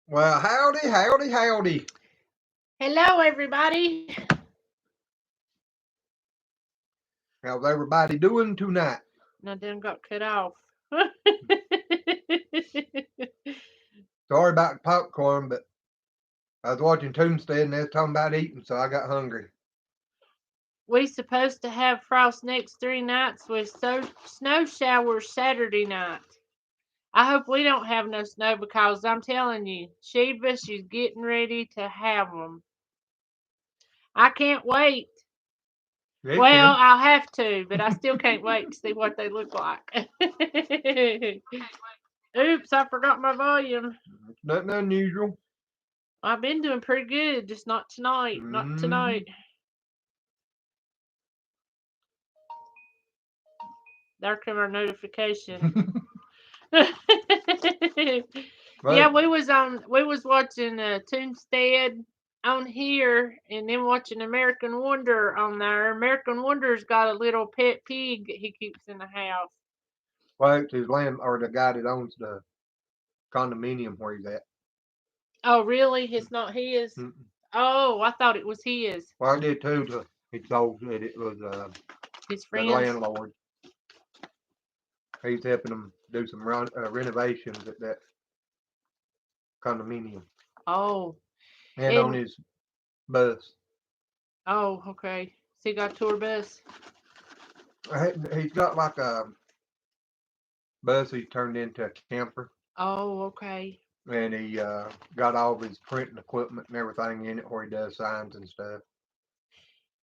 Well, howdy, howdy, howdy. Hello, everybody. How's everybody doing tonight? No, then got cut off. Sorry about the popcorn, but I was watching Tombstone and they was talking about eating, so I got hungry. We supposed to have frost next 3 nights with snow showers Saturday night. I hope we don't have no snow because I'm telling you, Sheba, she's getting ready to have them. I can't wait. Yeah, Well, Kim. I'll have to, but I still can't wait to see what they look like. Oops, I forgot my volume. It's nothing unusual. I've been doing pretty good, just not tonight. Not Mm-hmm. tonight. There come our notification. Yeah, But we was watching Toonstead on here, and then watching American Wonder on there. American Wonder's got a little pet pig that he keeps in the house. well, it's his land or the guy that owns the condominium where he's at. Oh, really? It's not his? Mm-mm. Oh, I thought it was his. Well, I did too. He told that it was His the friends. landlord. He's helping them do some renovations at that condominium Oh, and on and his bus. oh, okay. So he got a tour bus. He's got like a bus he turned into a camper, Oh, okay. and he got all of his printing equipment and everything in it where he does signs and stuff.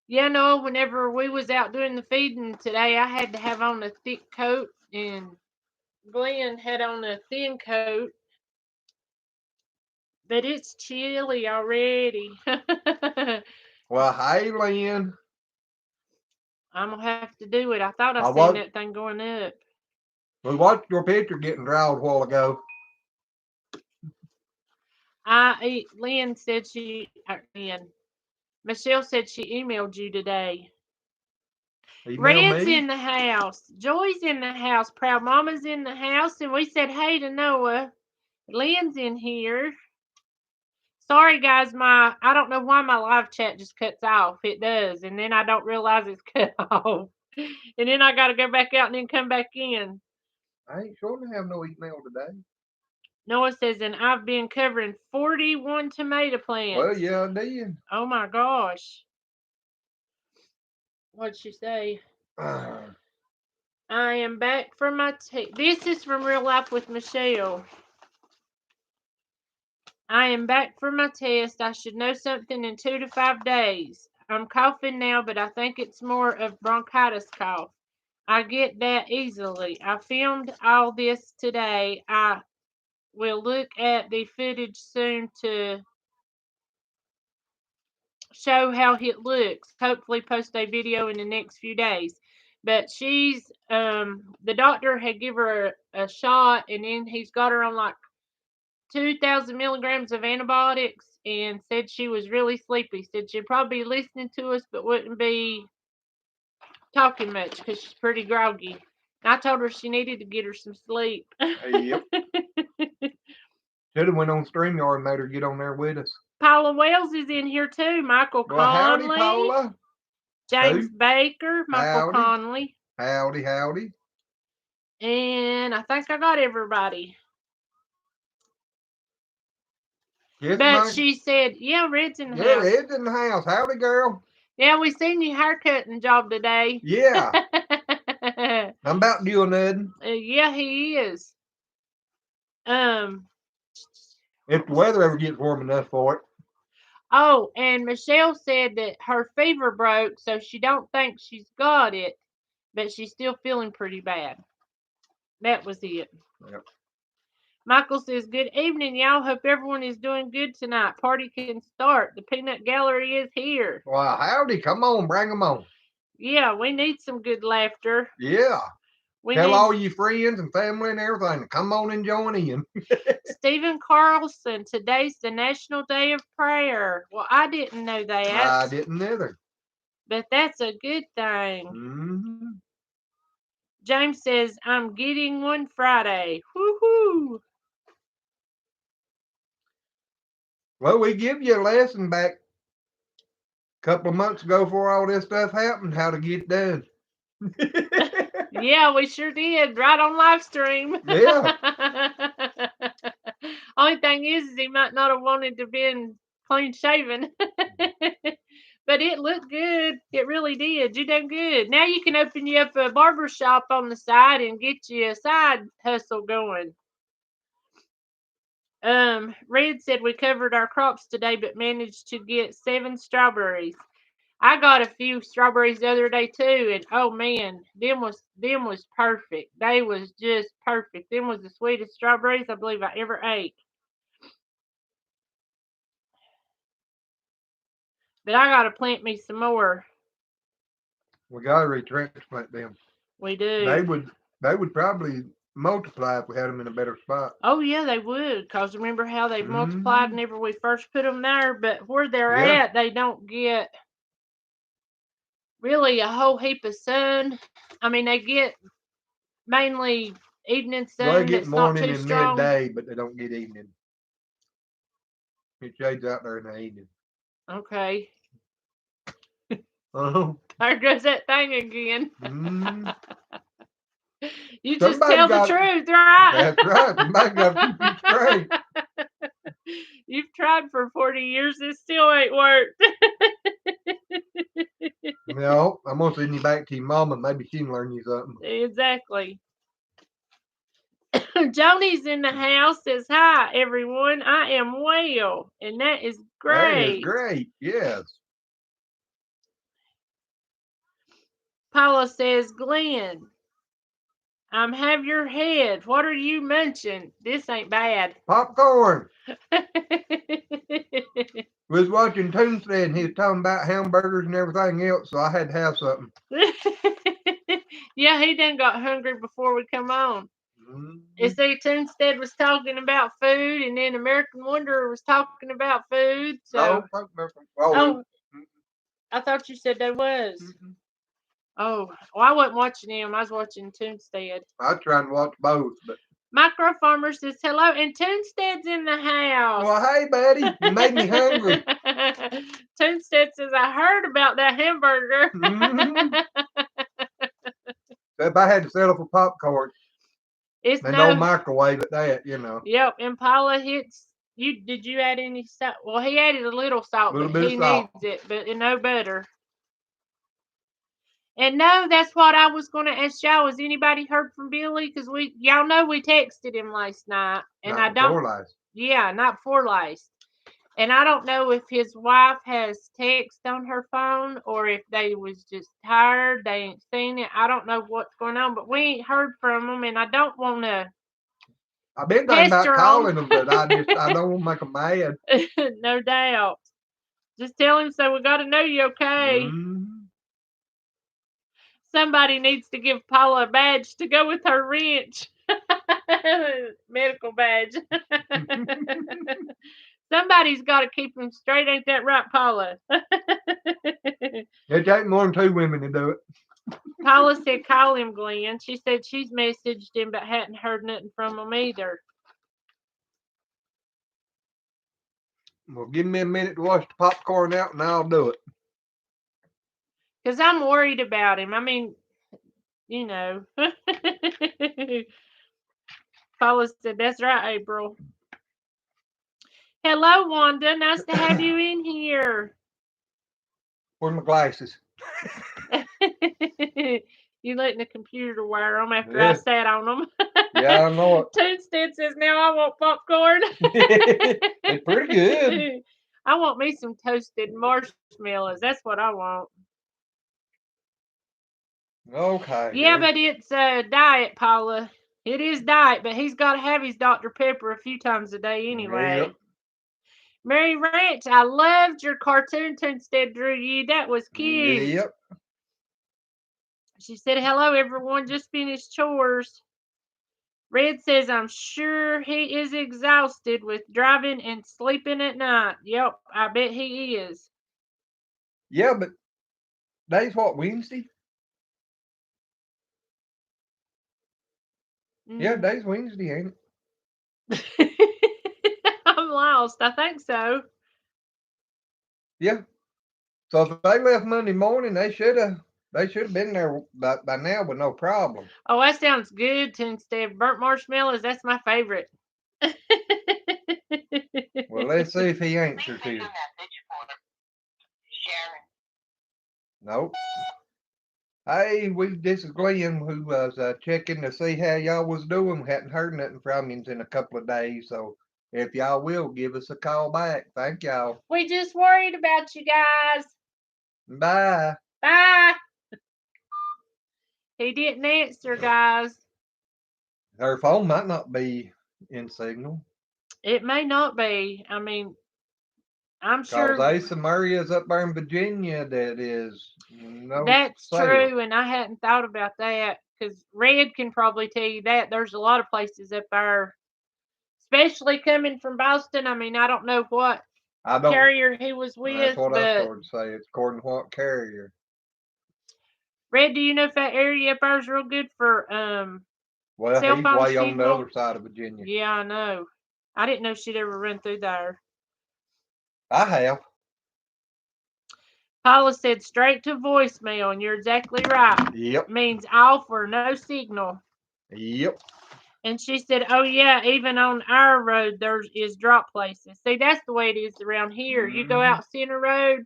Yeah, no, whenever we was out doing the feeding today, I had to have on a thick coat, and Glenn had on a thin coat, but it's chilly already. Well, hey, Lynn, I'm gonna have to do it. I thought I I seen watched that thing going up. we watched your picture getting dry a while ago. Lynn said Michelle said she emailed you today. Email Red's me. in the house. Joy's in the house. Proud Mama's in the house, and we said hey to Noah. Lynn's in here. Sorry guys, my I don't know why my live chat just cuts off. It does, and then I don't realize it's cut off. And then I gotta go back out and then come back in. I ain't sure to have no email today. Noah says, and I've been covering 41 tomato Well, plants. yeah, I did. Oh my gosh. What'd she say? Uh, I am back from my this is from Real Life with Michelle. I am back from my test. I should know something in 2 to 5 days. I'm coughing now, but I think it's more of bronchitis cough. I get that easily. I filmed all this today. I will look at the footage soon to show how it looks. Hopefully post a video in the next few days. But she's the doctor had give her a shot, and then he's got her on like 2,000 milligrams of antibiotics, and said she was really sleepy. Said she'd probably be listening to us but wouldn't be talking much because she's pretty groggy. And I told her she needed to get her some sleep. yep. Should have went on StreamYard and made her get on there with us. Paula Wells is in here too. Michael Well, howdy, Conley, Paula. James Who? Baker, Michael Howdy. Conley, Howdy, howdy. and I think I got everybody. Yes, But my she said, "Yeah, Red's in the yeah, house. Ed's in the house. Howdy, girl. Yeah, we seen your haircutting job today." Yeah, I'm about due nothing. Yeah, he is. Um. If the weather ever gets warm enough for it. Oh, and Michelle said that her fever broke, so she don't think she's got it, but she's still feeling pretty bad. That was it. Yep. Michael says, "Good evening, y'all. Hope everyone is doing good tonight. Party can start. The peanut gallery is here." Well, howdy. Come on, bring 'em on. Yeah, we need some good laughter. Yeah. We Tell need all your friends and family and everything to come on and join in. Stephen Carlson. Today's the National Day of Prayer. Well, I didn't know that, I didn't either. but that's a good thing. Mm-hmm. James says, "I'm getting one Friday. Woohoo!" Well, we give you a lesson back a couple of months ago before all this stuff happened, how to get it done. Yeah, we sure did. Right on live stream. Yeah. Only thing is he might not have wanted to been clean shaven. But it looked good. It really did. You done good. Now you can open you up a barber shop on the side and get you a side hustle going. Red said we covered our crops today, but managed to get 7 strawberries. I got a few strawberries the other day too, and oh man, them was perfect. They was just perfect. Them was the sweetest strawberries I believe I ever ate. But I gotta plant me some more. We gotta retransplant them. We They do. would they would probably multiply if we had them in a better spot. Oh yeah, they would. Cause remember how they multiplied Mm-hmm. whenever we first put them there. But where they're Yeah. at, they don't get really a whole heap of sun. I mean, they get mainly evening Well, they sun get that's not morning too and strong. midday, but they don't get evening. It shades out there in the evening. Okay. Oh. There goes that thing again. Mm. You just Somebody tell the got. truth, right? That's right. Somebody got to keep it straight. You've tried for 40 years, it still ain't worked. No, I'm gonna send you back to your mama. Maybe she can learn you something. Exactly. Joni's in the house says, hi, everyone. I am well. And that is That is great. great. Yes. Paula says, Glenn, have your head. What are you munching? This ain't bad. Popcorn. We was watching Toonstead and he was talking about hamburgers and everything else, so I had to have something. Yeah, he done got hungry before we come on. You Mm-hmm. see, Toonstead was talking about food, and then American Wanderer was talking about food. So, No, oh, I thought you said there was. mm-mm. Oh, well, I wasn't watching him. I was watching Toonstead. I tried to watch both, but Micro Farmer says hello, and Toonstead's in the house. well, hey, buddy, you made me hungry. Toonstead says I heard about that hamburger. Mm-hmm. If I had to settle for popcorn, It's and no no. microwave at that, you know. Yep, Impala hits. You did you add any salt? Well, he added a little salt, A little but bit of he salt. needs it, but no butter. And no, that's what I was going to ask y'all. Has anybody heard from Billy? Because y'all know we texted him last night, and Not I don't. before last. Yeah, not before last. And I don't know if his wife has text on her phone or if they was just tired. They ain't seen it. I don't know what's going on, but we ain't heard from them, and I don't want to I've been thinking about pester calling them. them, but I don't want to make them mad. No doubt. Just tell him so we got to know you okay. Mm-hmm. Somebody needs to give Paula a badge to go with her wrench. Medical badge. Somebody's got to keep him straight. Ain't that right, Paula? It take more than 2 women to do it. Paula said, call him, Glenn. She said she's messaged him but hadn't heard nothing from him either. Well, give me a minute to wash the popcorn out and I'll do it. Because I'm worried about him. I mean, you know. Paula said, that's right, April. Hello, Wanda. Nice to have you in here. Where's my glasses? You letting the computer wear them after Yeah. I sat on them. Yeah, I know it. Toonstead says, now I want popcorn. It's pretty good. I want me some toasted marshmallows. That's what I want. Okay. Yeah, but it's diet, Paula. It is diet, but he's got to have his Dr. Pepper a few times a day anyway. Yep. Mary Ranch, I loved your cartoon Toonstead drew you. That was cute. Yep. She said, hello, everyone. Just finished chores. Red says, I'm sure he is exhausted with driving and sleeping at night. Yep, I bet he is. Yeah, but today's what, Wednesday? Yeah, today's Wednesday, ain't it? I'm lost. I think so. Yeah. So if they left Monday morning, they should have been there by now with no problem. Oh, that sounds good. To instead of burnt marshmallows, that's my favorite. Well, let's see if he answers here. Nope. Hey, this is Glenn who was checking to see how y'all was doing. Hadn't heard nothing from you in a couple of days, so if y'all will give us a call back, thank y'all. We just worried about you guys. Bye. Bye. He didn't answer, guys. Her phone might not be in signal. It may not be. I mean, I'm Cause sure Asa Murray is up there in Virginia that is no that's sale. true, and I hadn't thought about that because Red can probably tell you that. There's a lot of places up there, especially coming from Boston. I mean, I don't know what I don't. carrier he was That's with, what I but started to say. It's according to what carrier. Red, do you know if that area up there is real good for Well, cell he's phone way on the signal? other side of Virginia. Yeah, I know. I didn't know she'd ever run through there. I have. Paula said straight to voicemail, and you're exactly right. Yep. Means off or no signal. Yep. And she said, "Oh yeah, even on our road there is drop places. See, that's the way it is around here. You go Mm-hmm. out Center Road,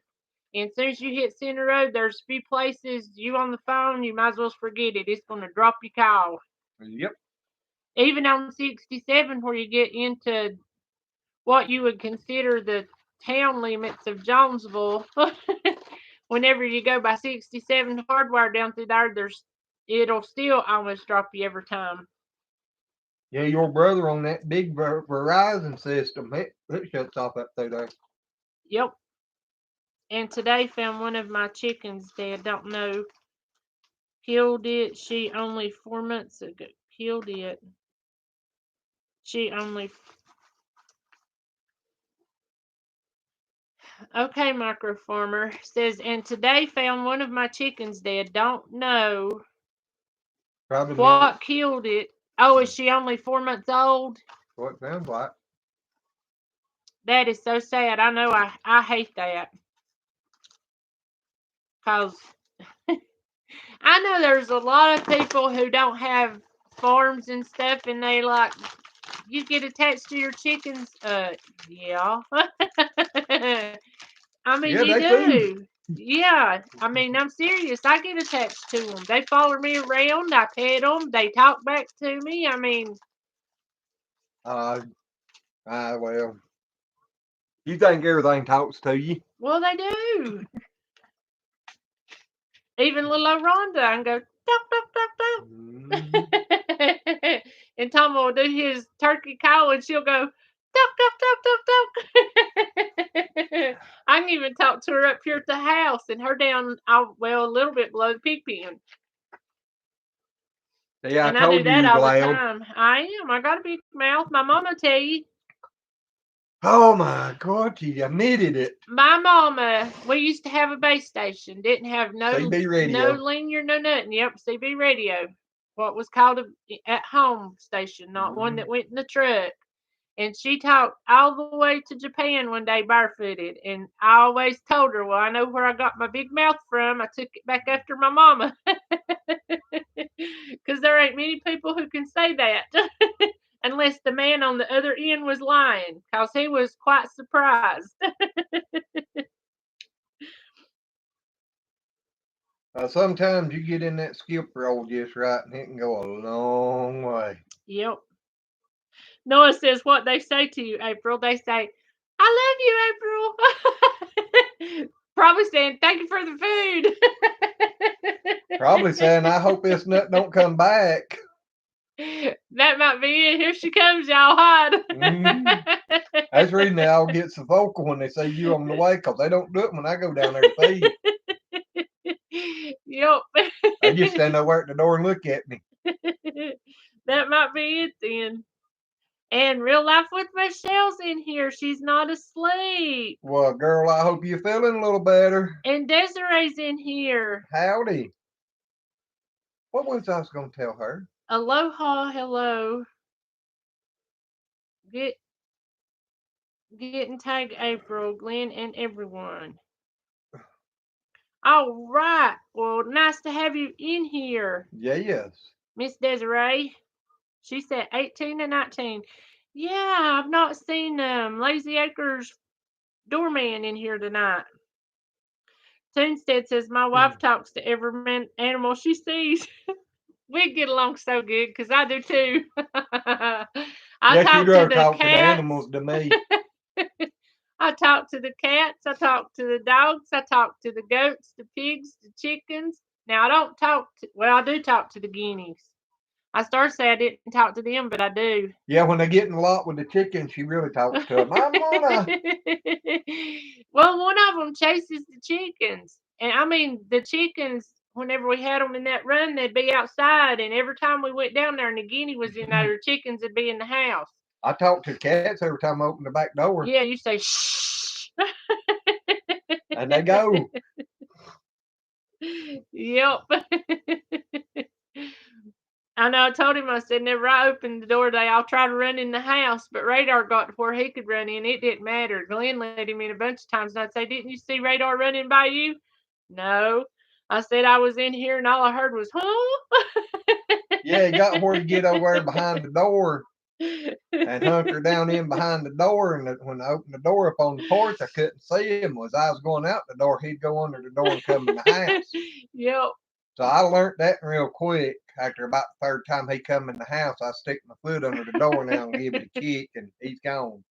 and as soon as you hit Center Road, there's a few places you on the phone, you might as well forget it. It's gonna drop your call. Yep. Even on 67, where you get into what you would consider the town limits of Jonesville, whenever you go by 67 hardwire down through there, it'll still almost drop you every time. Yeah, your brother on that big Verizon system, it shuts off up through there. Yep. And today found one of my chickens dead. Don't know. Killed it. She only 4 months ago. Killed it. She only. Okay, micro farmer says, and today found one of my chickens dead. Don't know Probably what meant killed it. Oh, is she only 4 months old? what it sounds like. That is so sad. I know. I hate that. Cause I know there's a lot of people who don't have farms and stuff, and they like you get attached to your chickens. Yeah. I mean, Yeah, you they do. do. Yeah. I mean, I'm serious. I get attached to them. They follow me around. I pet them. They talk back to me. I mean, Uh, well, you think everything talks to you? well, they do. Even little old Rhonda, I can go, duck, duck, duck, Mm-hmm. duck. And Tom will do his turkey call, and she'll go, duck, duck, duck, duck, duck. I can even talk to her up here at the house, and her down, well, a little bit below the pig pen. Yeah, I And I do told you that you was all the loud. time. I am. I got a big mouth. My mama tell you. Oh my God, you admitted it. My mama, we used to have a base station. Didn't have CB no radio. linear, no nothing. Yep, CB radio. What was called a at home station, not one Mm-hmm. that went in the truck. And she talked all the way to Japan one day barefooted. And I always told her, well, I know where I got my big mouth from. I took it back after my mama. Because there ain't many people who can say that. Unless the man on the other end was lying. Because he was quite surprised. Sometimes you get in that skip roll just right, and it can go a long way. Yep. Noah says what they say to you, April. They say, I love you, April. Probably saying, thank you for the Probably food. saying, I hope this nut don't come back. That might be it. Here she comes, y'all hide. Mm-hmm. That's the reason they all get so vocal when they say you on the way, because they don't do it when I go down there to feed. Yep. They just stand over at the door and look at me. That might be it then. And real life with Michelle's in here. She's not asleep. Well, girl, I hope you're feeling a little better. And Desiree's in here. Howdy. What was I going to tell her? Aloha, hello. Get and tag April, Glenn, and everyone. All right. Well, nice to have you in here, Yes. Miss Desiree. She said 18 and 19. Yeah, I've not seen Lazy Acres doorman in here tonight. Toonstead says my wife talks to every animal she sees. We get along so good because I do too. I Yes, you'd talk to rather the talk to the cats. animals than me. I talk to the cats. I talk to the dogs. I talk to the goats, the pigs, the chickens. Now I don't talk to. Well, I do talk to the guineas. I started to say I didn't talk to them, but I do. Yeah, when they get in a lot with the chickens, she really talks to them. I'm gonna. Well, one of them chases the chickens, and I mean the chickens. Whenever we had them in that run, they'd be outside, and every time we went down there and the guinea was in there, the chickens would be in the house. I talk to the cats every time I open the back door, Yeah, you say shh. and they go. Yep. I know. I told him. I said, "Never I opened the door today. I'll try to run in the house." But Radar got to where he could run in. It didn't matter. Glenn let him in a bunch of times, and I'd say, "Didn't you see Radar running by you?" No. I said I was in here, and all I heard was, "Huh." Yeah, he got where you get over there behind the door and hunker down in behind the door. And when I opened the door up on the porch, I couldn't see him. As I was going out the door, he'd go under the door and come in the house. Yep. So I learned that real quick. After about the third time he come in the house, I stick my foot under the door now and give it a kick, and he's gone.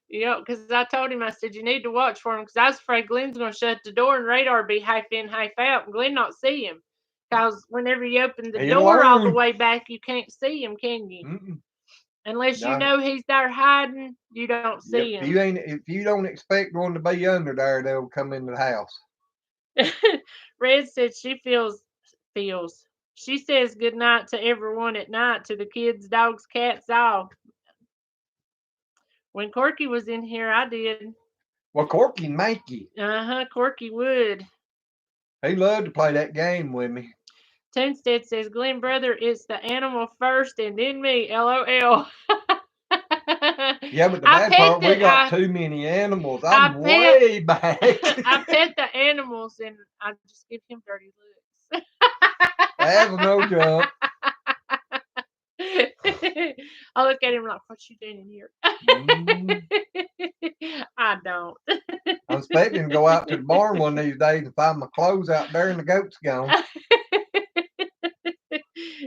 Yeah, because I told him, I said, you need to watch for him because I was afraid Glenn's going to shut the door and Radar be half in, half out, and Glenn not see him. Because whenever you open the He'll door all the learn. way back, you can't see him, can you? Mm-mm. Unless you No. know he's there hiding, you don't Yep. see If you don't expect one to be under there, they'll come into the house. him. Red said she feels. She says good night to everyone at night, to the kids, dogs, cats, all. When Corky was in here, I did. Well, Corky Mankey, Corky would. he loved to play that game with me. Toonstead says, Glenn, brother, it's the animal first and then me. LOL. Yeah, but the I bad pet part, we the got too many animals. I I'm pet way back. I pet the animals and I just give him dirty looks. That's no jump. I look at him like, what you doing in here? Mm, I don't. I'm expecting to go out to the barn one of these days and find my clothes out there and the goat's gone.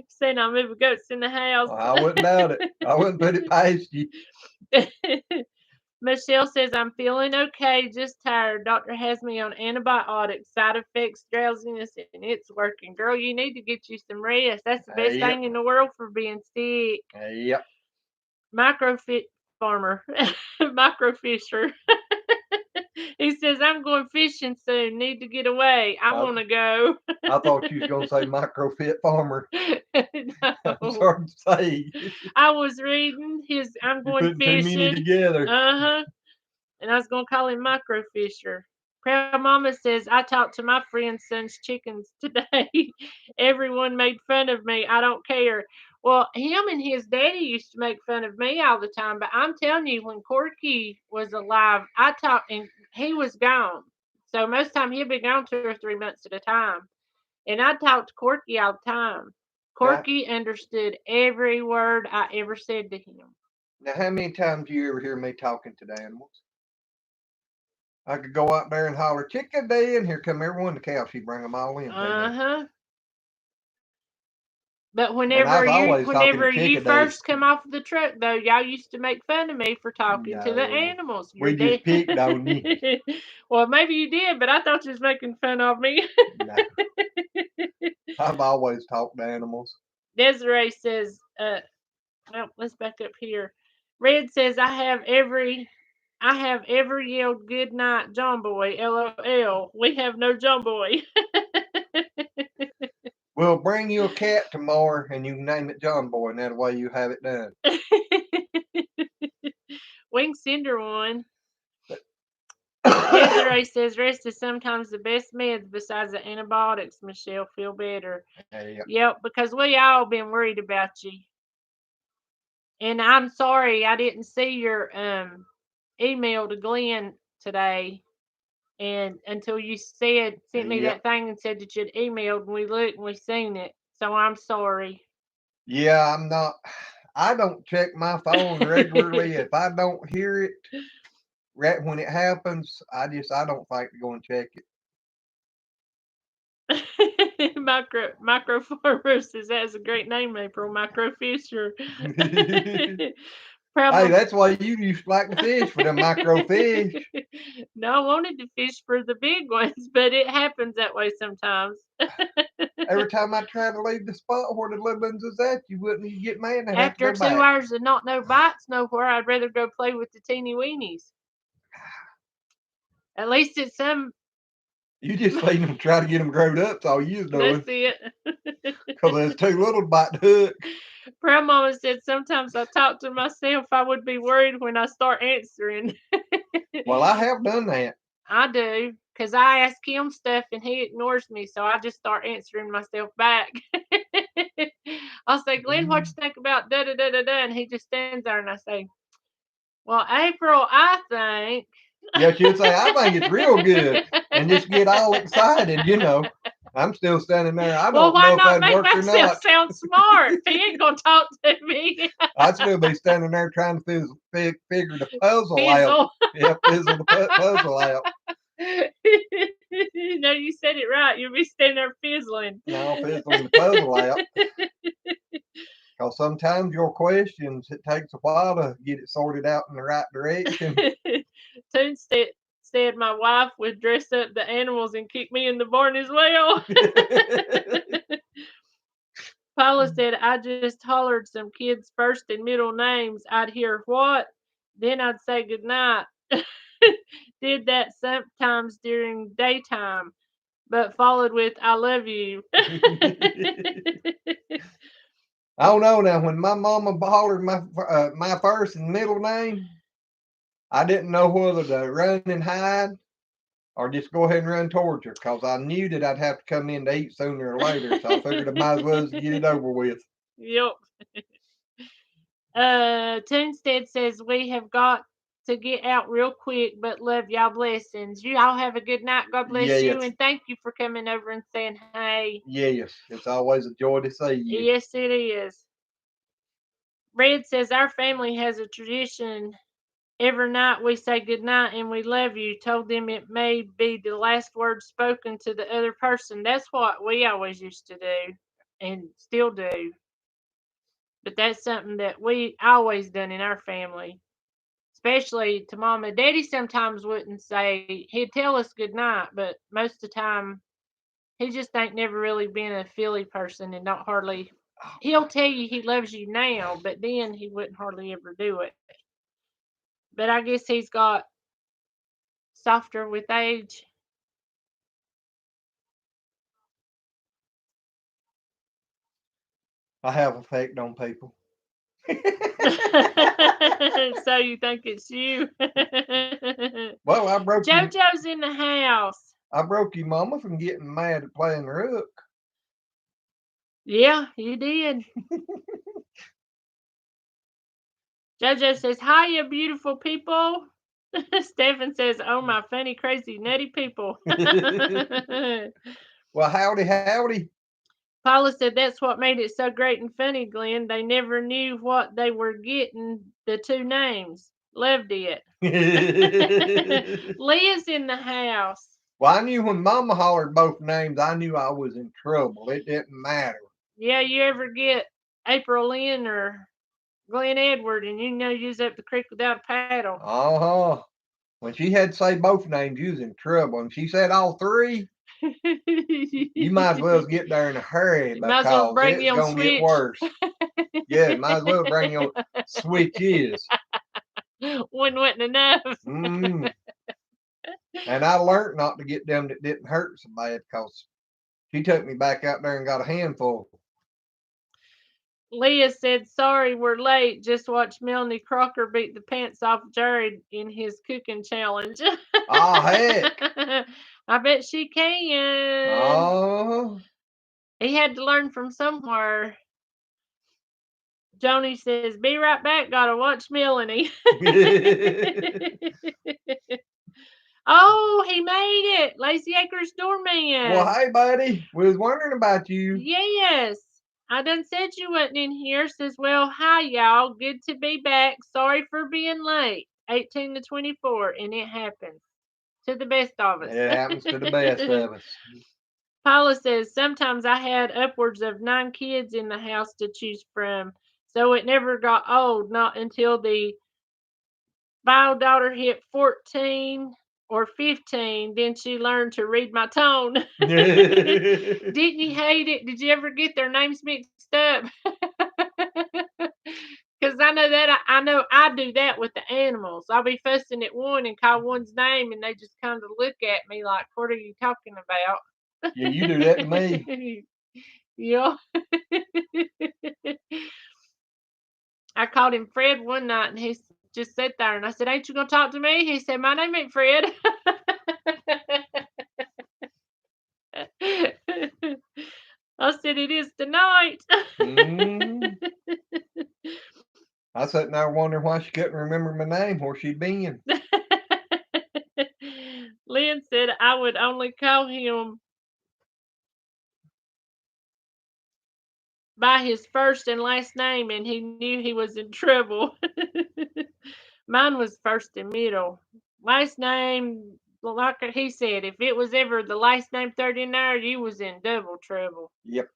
Saying I'm moving goats in the house. Well, I wouldn't doubt it. I wouldn't put it past you. Michelle says, I'm feeling okay, just tired. Doctor has me on antibiotics, side effects, drowsiness, and it's working. Girl, you need to get you some rest. That's the best Yep. thing in the world for being sick. Yep. Microfit farmer, microfisher. He says, I'm going fishing soon. Need to get away. I want to go. I thought you was going to say microfit farmer. I'm No. sorry to say. I was reading his I'm You're going putting too many fishing. together. Uh-huh. And I was gonna call him Microfisher. Proud Mama says I talked to my friend's son's chickens today. Everyone made fun of me. I don't care. Well, him and his daddy used to make fun of me all the time, but I'm telling you, when Corky was alive, I talked and he was gone. So most of the time he'd be gone 2 or 3 months at a time. And I talked to Corky all the time. Now, Corky understood every word I ever said to him. now, how many times do you ever hear me talking to the animals? I could go out there and holler, chickadee, and here come everyone. The cow, she'd bring them all in. Uh-huh. But And I was always talking to whenever you chickadees. first come off the truck though, y'all used to make fun of me for talking to the No, animals. You're we just dead. picked on you. Well, maybe you did, but I thought you was making fun of me. No, I've always talked to animals. Desiree says, well, let's back up here. Red says I have ever yelled good night, John Boy, LOL. We have no John Boy. We'll bring you a cat tomorrow and you can name it John Boy, and that way you have it done. We can send her one. Desiree says rest is sometimes the best meds besides the antibiotics. Michelle, feel better. Hey, Yep, because we all been worried about you. And I'm sorry I didn't see your email to Glenn today. And until you sent me Yep. that thing and said that you'd emailed, and we looked and we seen it. So I'm sorry. Yeah, I'm not. I don't check my phone regularly. If I don't hear it right when it happens, I don't think to go and check Micro farmer says that's a great name, April. Micro fisher. it. Hey, Problem. that's why you used to like to fish for them microfish. No, I wanted to fish for the big ones, but it happens that way sometimes. Every time I try to leave the spot where the little ones is at, you get mad and I'd have to After go 2 back. hours of not no bites nowhere, I'd rather go play with the teeny weenies. At least it's some. You just seen them try to get them growed up. That's all you was That's doing. it. Because there's too little to bite the hook. Grandmama said sometimes I talk to myself. I would be worried when I start answering. Well, I have done that. I do, because I ask him stuff and he ignores me, so I just start answering myself back. I'll say, Glenn, what you think about da da da da da? And he just stands there and I say, well, April, I think. Yeah, she'll say, I think it's real good. And just get all excited. I'm still standing there. I Well, don't why know if not that make worked or myself not. sound smart? He ain't gonna talk to me. I'd still be standing there trying to figure the puzzle out. Fizzle. Yeah, fizzle the puzzle out. No, you said it right. You'll be standing there fizzling. No, fizzling the puzzle out. Because sometimes your questions, it takes a while to get it sorted out in the right direction. Toon said my wife would dress up the animals and kick me in the barn as well. Paula said I just hollered some kids' first and middle names. I'd hear what? Then I'd say goodnight. Did that sometimes during daytime, but followed with I love you. I don't know now. When my mama hollered my first and middle name, I didn't know whether to run and hide or just go ahead and run towards her because I knew that I'd have to come in to eat sooner or later. So I figured I might as well just get it over with. Yep. Toonstead says we have got to get out real quick, but love y'all. Blessings. You all have a good night. God bless you, Yes, and thank you for coming over and saying hey. yes. It's always a joy to see you. Yes, it is. Red says our family has a tradition. Every night we say good night and we love you. Told them it may be the last word spoken to the other person. That's what we always used to do and still do. But that's something that we always done in our family. Especially to mama. Daddy sometimes wouldn't say, he'd tell us good night, but most of the time he just ain't never really been a Philly person and don't hardly. He'll tell you he loves you now, but then he wouldn't hardly ever do it. But I guess he's got softer with age. I have effect on people. So you think it's you? Well, JoJo's in the house. I broke your mama from getting mad at playing the rook. Yeah, you did. JoJo says, hiya, beautiful people. Stephen says, oh, my funny, crazy, nutty people. Well, howdy, howdy. Paula said, that's what made it so great and funny, Glenn. They never knew what they were getting, the two names. Loved it. Leah's in the house. Well, I knew when Mama hollered both names, I knew I was in trouble. It didn't matter. Yeah, you ever get April Lynn or Glenn Edward and you know you's up the creek without a paddle. Uh-huh. When she had to say both names, you was in trouble. And she said all three, you might as well get there in a hurry Might as well because bring it's you on going to get switch. worse. Yeah, might as well bring your switches. One wasn't enough. Mm. And I learned not to get them that didn't hurt so bad because she took me back out there and got a handful. Leah said, sorry, we're late. Just watched Melanie Crocker beat the pants off Jared in his cooking challenge. Ah, heck. I bet she can. Oh. He had to learn from somewhere. Joni says, be right back. Gotta watch Melanie. Oh, he made it. Lazy Acres Well, doorman. hey, buddy. We was wondering about you. Yes. I done said you wasn't in here. Says, well, hi, y'all. Good to be back. Sorry for being late. 18 to 24. And it happens to the best of us. It happens to the best of us. Paula says, sometimes I had upwards of 9 kids in the house to choose from. So it never got old, not until the vile daughter hit 14 or 15. Then she learned to read my tone. Didn't you hate it? Did you ever get their names mixed up? Because I know I do that with the animals. I'll be fussing at one and call one's name, and they just kind of look at me like, "What are you talking about?" Yeah, you do that to me. Yeah. I called him Fred one night, and he just sat there, and I said, "Ain't you gonna talk to me?" He said, "My name ain't Fred." I said, "It is tonight." Mm. I sat there wondering why she couldn't remember my name, where she'd been. Lynn said I would only call him by his first and last name, and he knew he was in trouble. Mine was first and middle. Last name, like he said, if it was ever the last name third in there, you was in double trouble. Yep.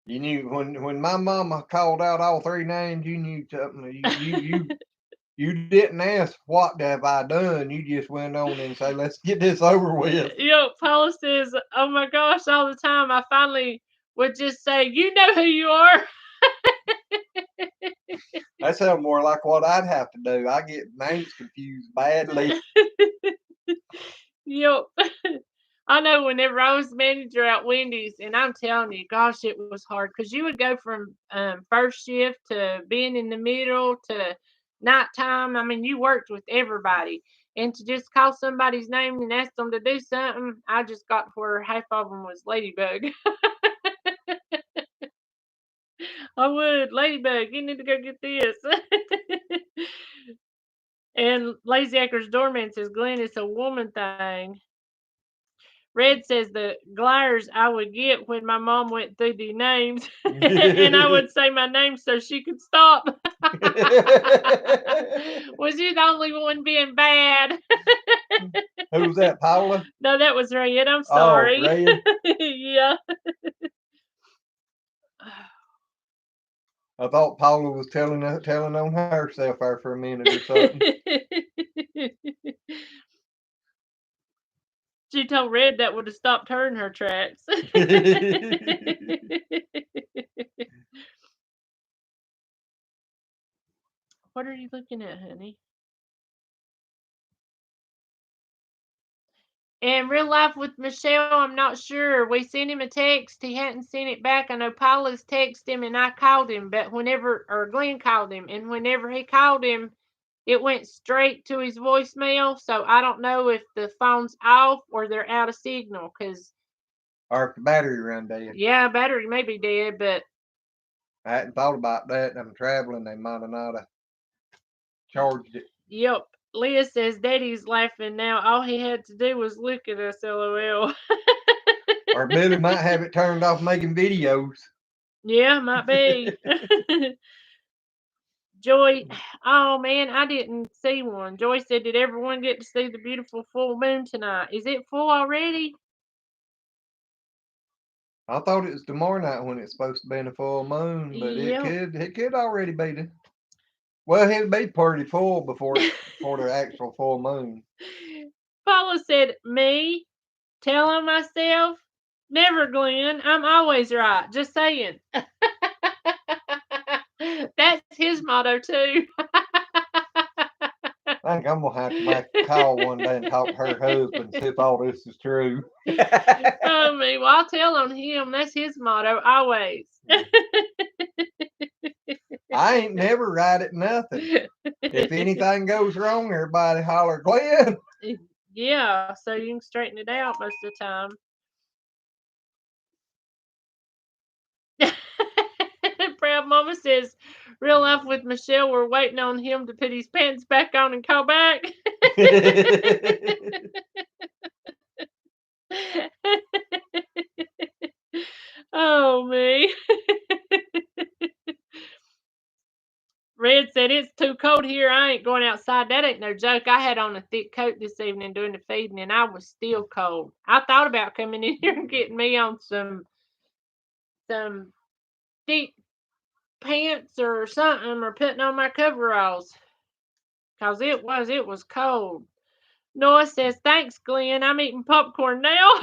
You knew when my mama called out all 3 names, you knew something. You didn't ask what have I done. You just went on and say, "Let's get this over with." Paula says, "Oh my gosh, all the time I finally would just say, you know who you are." That sounds more like what I'd have to do. I get names confused badly. Yep. I know whenever I was manager at Wendy's, and I'm telling you, gosh, it was hard because you would go from first shift to being in the middle to nighttime. I mean, you worked with everybody. And to just call somebody's name and ask them to do something, I just got where half of them was Ladybug. I would, Ladybug, you need to go get this. And Lazy Acres Doorman says, Glenn, it's a woman thing. Red says the glares I would get when my mom went through the names, and I would say my name so she could stop. Was you the only one being bad? Who was that, Paula? No, that was Red. I'm Oh, sorry. Red. Yeah. I thought Paula was telling on herself there for a minute or something. She told Red that would have stopped her in her tracks. What are you looking at, honey? In real life with Michelle, I'm not sure. We sent him a text. He hadn't sent it back. I know Paula's texted him and I called him, but Glenn called him, and whenever he called him, it went straight to his voicemail. So I don't know if the phone's off or they're out of signal. Cause Or if the battery run dead. yeah, battery may be dead, but I hadn't thought about that. I'm traveling. They might have not charged it. yep. Leah says Daddy's laughing now. All he had to do was look at us, LOL. Or Billy might have it turned off making videos. Yeah, might be. Joy, oh man, I didn't see one. Joy said, did everyone get to see the beautiful full moon tonight? Is it full already? I thought it was tomorrow night when it's supposed to be in a full moon, but Yep. it could already be the. Well, it'll be pretty full before the actual full moon. Paula said, me telling myself, never, Glenn. I'm always right. Just saying. That's his motto too. I think I'm gonna have to make a call one day and talk to her husband, see if all this is true. Oh me, well I'll tell on him. That's his motto always. I ain't never right at nothing. If anything goes wrong, everybody holler, Glenn. Yeah, so you can straighten it out most of the time. Proud Mama says, real life with Michelle, we're waiting on him to put his pants back on and call back. Oh me. Red said it's too cold here. I ain't going outside. That ain't no joke. I had on a thick coat this evening doing the feeding and I was still cold. I thought about coming in here and getting me on some thick pants or something or putting on my coveralls. Cause it was cold. Noah says, "Thanks, Glenn. I'm eating popcorn now."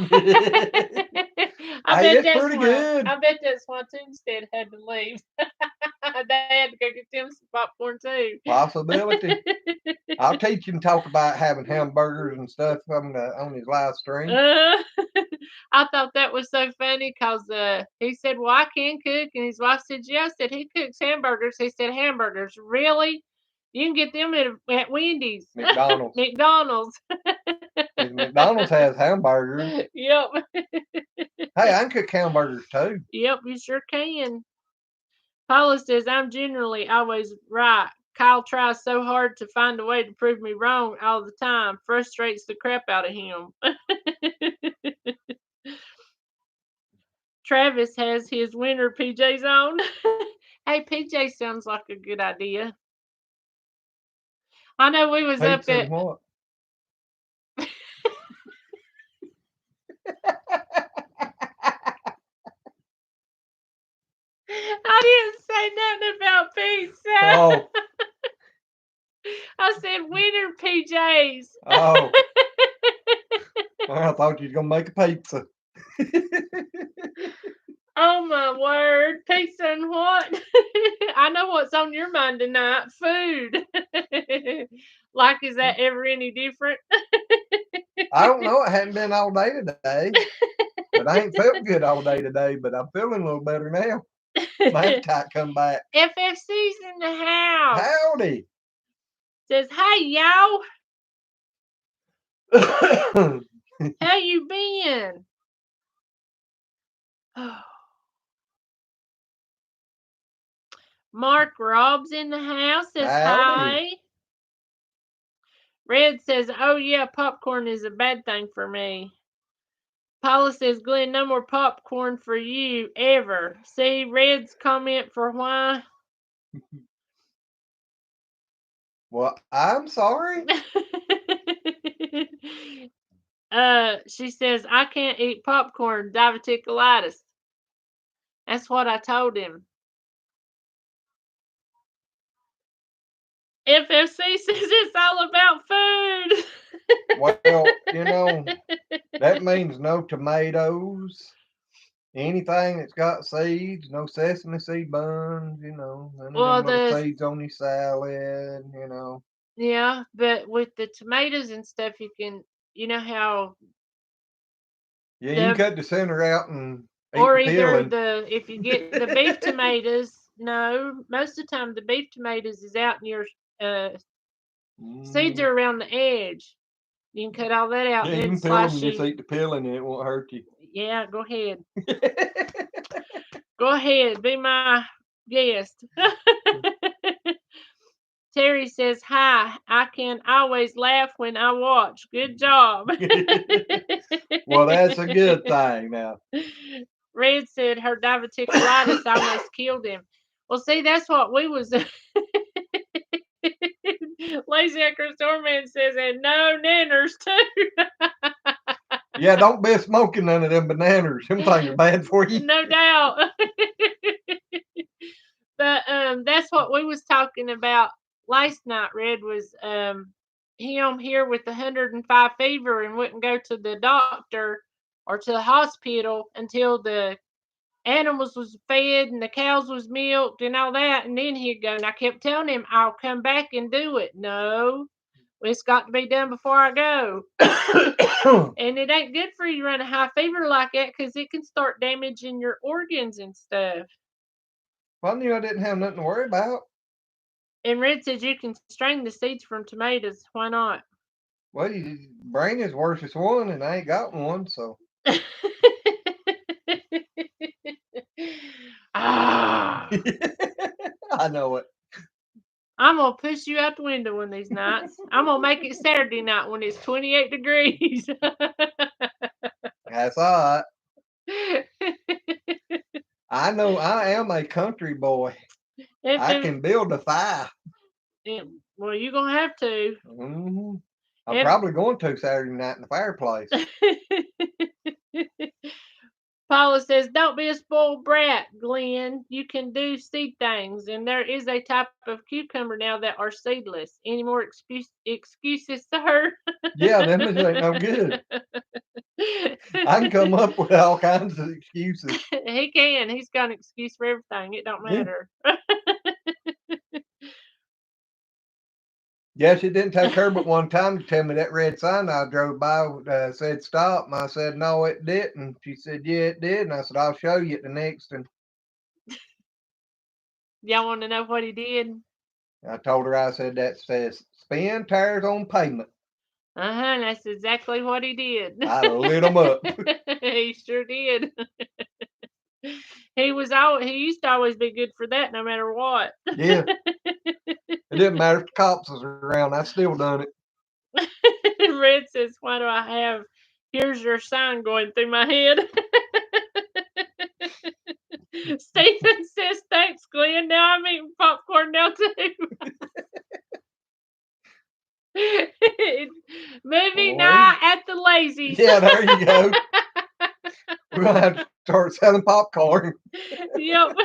Hey, it's pretty good. I bet that's why Toonstead had to leave. They had to go get them some popcorn too. Possibility. I'll teach him to talk about having hamburgers and stuff on his live stream. I thought that was so funny because he said, "Well, I can cook," and his wife said, "Yeah." I said, "He cooks hamburgers." He said, "Hamburgers, really? You can get them at Wendy's, McDonald's. McDonald's." McDonald's has hamburgers. Yep. Hey, I can cook hamburgers too. Yep, you sure can. Paula says, "I'm generally always right. Kyle tries so hard to find a way to prove me wrong all the time. Frustrates the crap out of him." Travis has his winter PJs on. Hey, PJ sounds like a good idea. I know we was up Pizza at. and what? I didn't say nothing about pizza. Oh. I said winter PJs. Oh. I thought you was gonna make a pizza. Oh my word. Pizza and what? I know what's on your mind tonight. Food. Like, is that ever any different? I don't know. It hadn't been all day today. But I ain't felt good all day today, but I'm feeling a little better now. My appetite come back. FFC's in the house. Howdy. Says, "Hey, y'all. How you been?" Mark Rob's in the house. Says, Howdy. "Hi." Red says, "Oh yeah, popcorn is a bad thing for me." Paula says, "Glenn, no more popcorn for you ever." See Red's comment for why. Well, I'm sorry. She says, "I can't eat popcorn, diverticulitis." That's what I told him. FFC says it's all about food. Well, that means no tomatoes, anything that's got seeds, no sesame seed buns, none of Well, them little seeds on your salad, yeah, but with the tomatoes and stuff, you know how Yeah, you can the cut the center out and eat or the either peeling. if you get the beef tomatoes. No, most of the time the beef tomatoes is out in your seeds are around the edge. You can cut all that out Yeah, and you then can peel them slice and just you. eat the peeling and it won't hurt you. Yeah, go ahead. Go ahead, be my guest. Terry says, "Hi, I can always laugh when I watch. Good job." Well, that's a good thing now. Red said her diverticulitis almost killed him. Well, see, that's what we was. Lazy Echo Storman says, "And no nanners too." Yeah, don't be smoking none of them bananas. Them things are bad for you. No doubt. But that's what we was talking about last night. Red was him here with the 105 fever and wouldn't go to the doctor or to the hospital until the animals was fed and the cows was milked and all that, and then he'd go. And I kept telling him, "I'll come back and do it." No, it's got to be done before I go. And it ain't good for you to run a high fever like that because it can start damaging your organs and stuff. Well, I knew I didn't have nothing to worry about. And Red says you can strain the seeds from tomatoes. Why not? Well, your brain is worth as one, and I ain't got one, so. Ah. I know it. I'm gonna push you out the window one of these nights. I'm gonna make it Saturday night when it's 28 degrees. That's all right. I know I am a country boy. If I it, can build a fire. well, you're gonna have to. Hmm. I'm If probably going to Saturday night in the fireplace. Paula says, "Don't be a spoiled brat, Glenn. You can do seed things, and there is a type of cucumber now that are seedless. Any more excuses, sir?" Yeah, them ain't no good. I can come up with all kinds of excuses. He can. He's got an excuse for everything. It don't Yeah. matter. Yes, it didn't take her but one time to tell me that red sign I drove by said stop. And I said, no, it didn't. She said, yeah, it did. And I said, I'll show you at the next one. Y'all want to know what he did? I told her, I said, that says spin tires on pavement. And that's exactly what he did. I lit them up. He sure did. He used to always be good for that, no matter what. Yeah. It didn't matter if the cops was around. I still done it. Red says, "Why do I have here's your sign going through my head?" Stephen says, "Thanks, Glenn. Now I'm eating popcorn now too." Movie Boy. night at the Lazy's. Yeah, there you go. We're going to have to start selling popcorn. Yep.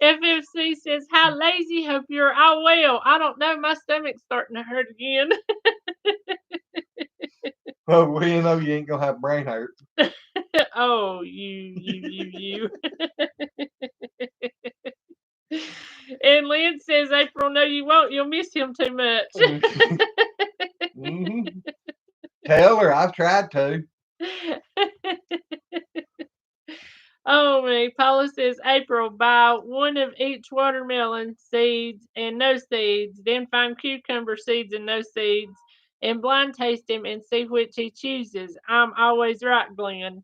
FFC says, "Hi, Lazy. Hope you're all well. I don't know. My stomach's starting to hurt again." Well, you know you ain't going to have brain hurt. Oh, you. And Lynn says, "April, no, you won't. You'll miss him too much." Mm-hmm. Tell her I've tried to. Oh, me. Paula says, "April, buy one of each watermelon seeds and no seeds, then find cucumber seeds and no seeds, and blind taste him and see which he chooses. I'm always right, Glenn."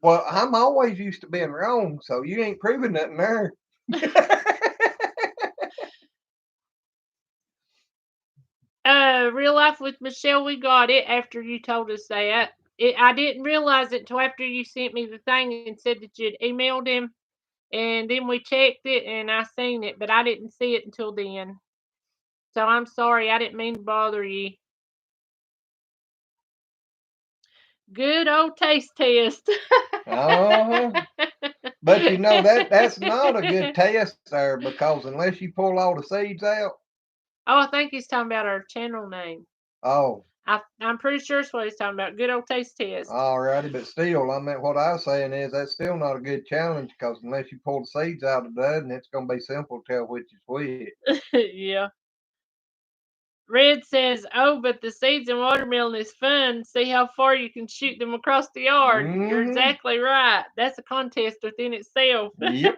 Well, I'm always used to being wrong, so you ain't proving nothing there. Real life with Michelle, we got it after you told us that. I didn't realize it till after you sent me the thing and said that you'd emailed him, and then we checked it and I seen it, but I didn't see it until then. So I'm sorry, I didn't mean to bother you. Good old taste test. Uh-huh. But you know that's not a good test there because unless you pull all the seeds out, Oh, I think he's talking about our channel name. oh, I'm pretty sure it's what he's talking about. Good old taste test. alrighty. But still, I mean, what I was saying is that's still not a good challenge because unless you pull the seeds out of that, and it's gonna be simple to tell which is which. Yeah. Red says, "Oh, but the seeds in watermelon is fun. See how far you can shoot them across the yard." You're Mm-hmm. exactly right. That's a contest within itself. Yep.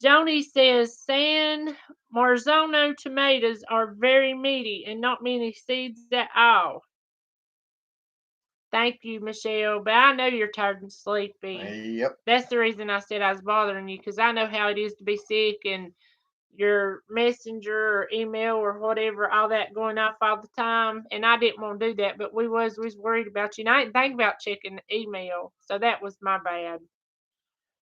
Joni says, "San Marzano tomatoes are very meaty and not many seeds at all." Thank you, Michelle, but I know you're tired and sleepy. Yep. That's the reason I said I was bothering you, because I know how it is to be sick and your messenger or email or whatever, all that going off all the time. And I didn't want to do that, but we was worried about you. And I didn't think about checking the email. So that was my bad.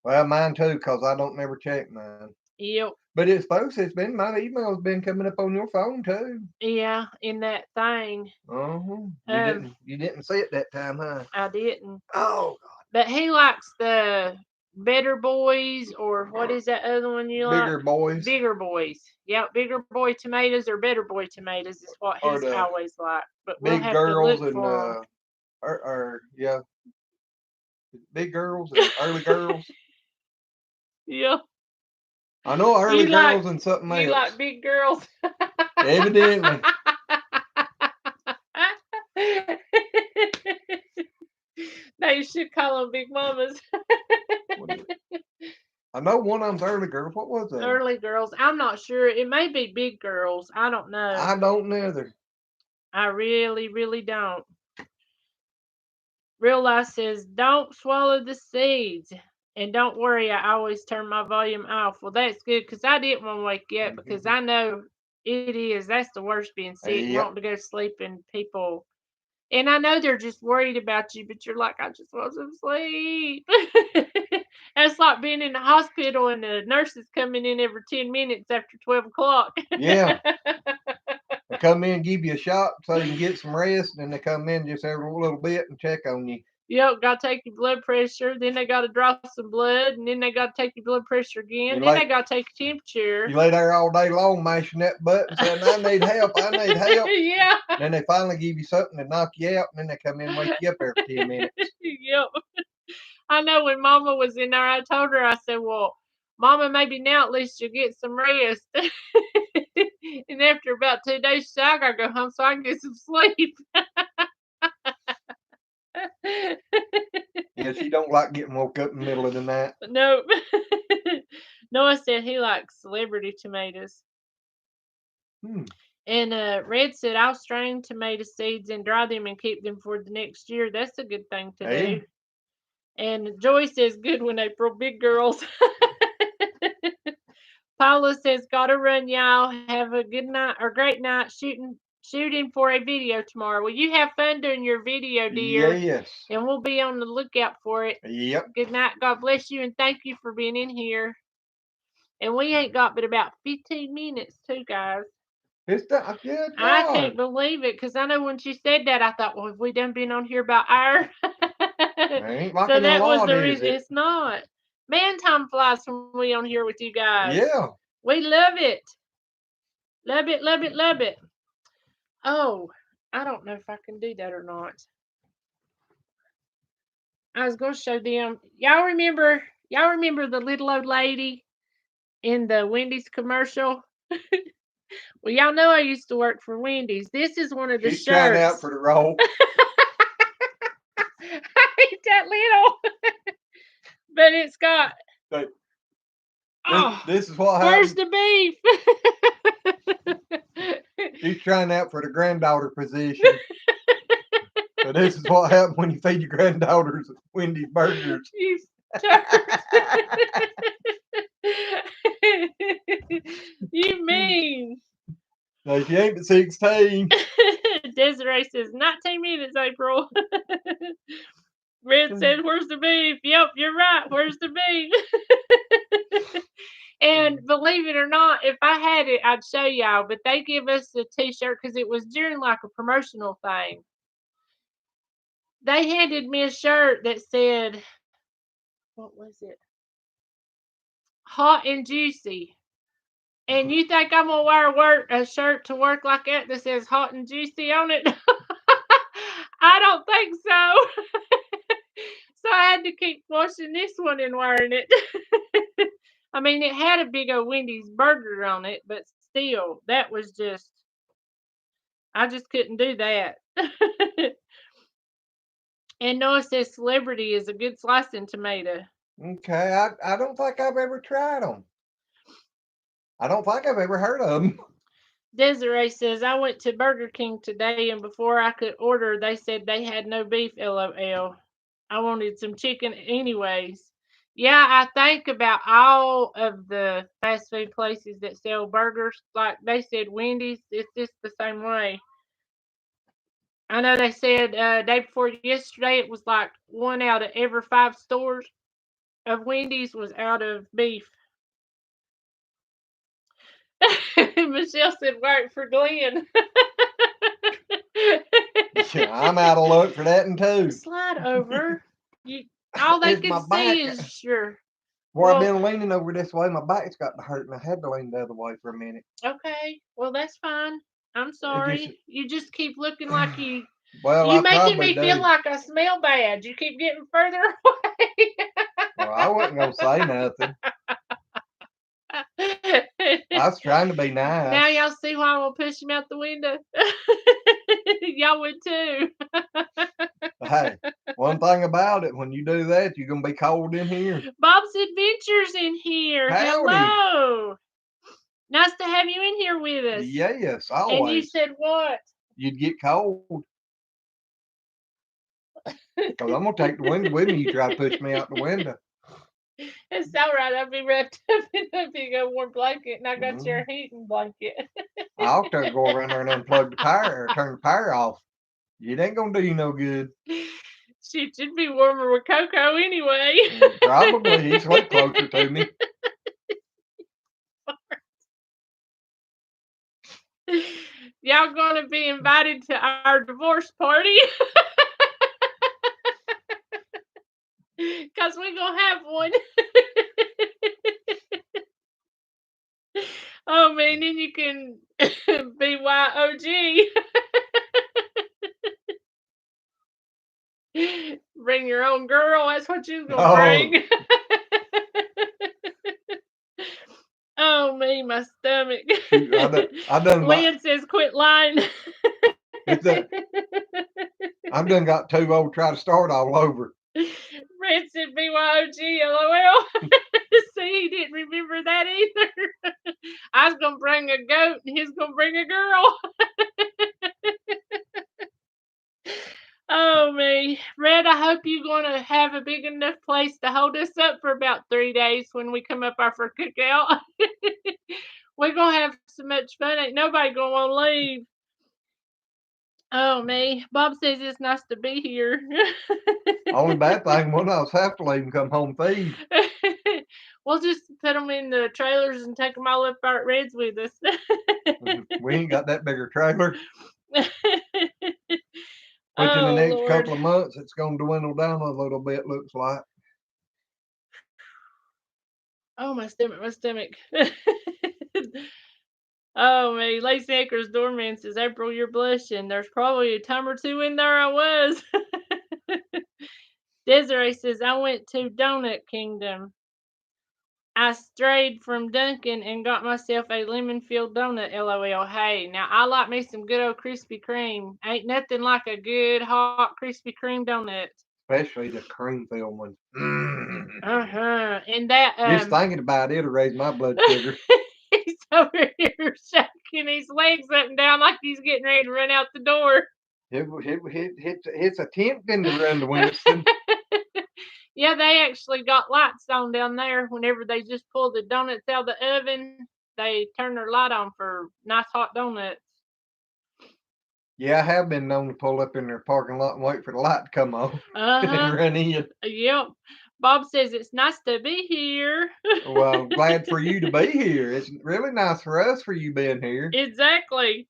Well, mine too, because I don't never check mine. Yep. But it's folks, it's been my email's been coming up on your phone too. Yeah, in that thing. Uh-huh. Um, You didn't see it that time, huh? I didn't. Oh, But he likes the Better Boys, or what is that other one you like? bigger boys Bigger Boys. Yep, Bigger Boy tomatoes or Better Boy tomatoes is what or he's the always liked. But we'll big have to girls look and for them. or yeah, big girls and early girls. Yeah. I know early You like girls and something you like else. big girls. Evidently. They should call them big mamas. I know one of them's early girls. What was that? Early girls. I'm not sure. It may be big girls. I don't know. I don't neither. I really, really don't. Real life says, "Don't swallow the seeds." And don't worry, I always turn my volume off. Well, that's good because I didn't want to wake you up because I know it is. That's the worst, being sick, Yep. wanting to go to sleep, and people. And I know they're just worried about you, but you're like, I just want some sleep. That's like being in the hospital and the nurses coming in every 10 minutes after 12 o'clock. Yeah. They come in, give you a shot so you can get some rest, and then they come in just every little bit and check on you. Yep, got to take your blood pressure. Then they got to draw some blood, and then they got to take your blood pressure again. Then they got to take your temperature. You lay there all day long mashing that button, saying, "I need help, I need help." Yeah. Then they finally give you something to knock you out, and then they come in and wake you up every 10 minutes. Yep. I know when Mama was in there, I told her, I said, well, Mama, maybe now at least you'll get some rest. And after about 2 days, she said, I gotta go home so I can get some sleep. Yeah, she don't like getting woke up in the middle of the night. Nope. Noah said he likes celebrity tomatoes. And Red said, I'll strain tomato seeds and dry them and keep them for the next year. That's a good thing to do. And Joy says, good one, April. Big girls. Paula says, gotta run, y'all. Have a good night or great night shooting for a video tomorrow. Well, you have fun doing your video, dear. Yes. And we'll be on the lookout for it. Yep. Good night. God bless you, and thank you for being in here. And we ain't got but about 15 minutes, too, guys. It's that good. I can't believe it, because I know when she said that, I thought, well, have we done been on here about hour? Ain't like So that was lot, the reason. It's not. Man, time flies when we on here with you guys. Yeah. We love it. Love it, love it, love it. Oh, I don't know if I can do that or not. I was going to show them. Y'all remember the little old lady in the Wendy's commercial? Well, y'all know I used to work for Wendy's. This is one of the She's shirts. trying out for the role. I ain't that little. But it's got. This is what happens. Where's the beef? She's trying out for the granddaughter position. So this is what happens when you feed your granddaughters Wendy's burgers. You You mean. No, she ain't but 16. Desiree says 19 minutes, April. Red said, where's the beef? Yep, you're right. Where's the beef? And believe it or not, if I had it, I'd show y'all. But they give us a t-shirt because it was during like a promotional thing. They handed me a shirt that said, what was it? Hot and juicy. And you think I'm gonna wear a shirt to work like that says hot and juicy on it? I don't think so. So I had to keep washing this one and wearing it. I mean, it had a big old Wendy's burger on it, but still, that was just, I just couldn't do that. And Noah says celebrity is a good slicing tomato. Okay, I don't think I've ever tried them. I don't think I've ever heard of them. Desiree says, I went to Burger King today, and before I could order, they said they had no beef, LOL. I wanted some chicken anyways. Yeah, I think about all of the fast food places that sell burgers. Like they said, Wendy's, it's just the same way. I know they said day before yesterday, it was like 1 out of every 5 stores of Wendy's was out of beef. Michelle said, work for Glenn. Yeah, I'm out of luck for that one too. Slide over. All they can see is your. Well, I've been leaning over this way. My back's got to hurt, and I had to lean the other way for a minute. Okay, well that's fine. I'm sorry. You just keep looking like you. Well, you making me feel like I smell bad. You keep getting further away. Well, I wasn't gonna say nothing. I was trying to be nice. Now y'all see why I'm gonna push him out the window. Y'all would too. Hey, one thing about it, when you do that, you're gonna be cold in here. Bob's Adventures in here. Howdy. Hello. Nice to have you in here with us. Yes, always. And you said what? You'd get cold. Because I'm gonna take the window with me. You try to push me out the window. It's all right. I'll be wrapped up in a big old warm blanket, and I got your Mm. heating blanket. I ought to go around there and unplug the power or turn the power off. It ain't gonna do you no good. Shit, you'd be warmer with Coco anyway. Probably he's way closer to me. Y'all gonna be invited to our divorce party? Cause we gonna have one. Oh man, then you can BYOG. Bring your own girl. That's what you gonna Oh, bring. Oh me, my stomach. shoot, I done my, Lynn says quit lying. it's a, I've done got too old to try to start all over. Red said BYOG, LOL. See, he didn't remember that either. I was gonna bring a goat and he's gonna bring a girl. Oh me. Red, I hope you're gonna have a big enough place to hold us up for about 3 days when we come up our for cookout. We're gonna have so much fun. Ain't nobody gonna wanna leave. Oh me. Bob says it's nice to be here. Only bad thing, one of us have to leave and come home feed. We'll just put them in the trailers and take them all up our Reds with us. We ain't got that bigger trailer. Which in the Oh next Lord. couple of months, it's going to dwindle down a little bit, looks like. Oh, my stomach, my stomach. Oh, me. Lacey Acres Doorman says, April, you're blushing. There's probably a time or two in there I was. Desiree says, I went to Donut Kingdom. I strayed from Dunkin' and got myself a lemon filled donut, LOL. Hey, now I like me some good old Krispy Kreme. Ain't nothing like a good hot Krispy Kreme donut. Especially the cream filled ones. And that Just thinking about it'll raise my blood sugar. he's over here shaking his legs up and down like he's getting ready to run out the door. It's attempting to run to Winston. Yeah, they actually got lights on down there. Whenever they just pull the donuts out of the oven, they turn their light on for nice hot donuts. Yeah, I have been known to pull up in their parking lot and wait for the light to come on and then Uh-huh. run in. Yep. Bob says it's nice to be here. Well, glad for you to be here. It's really nice for us for you being here. Exactly.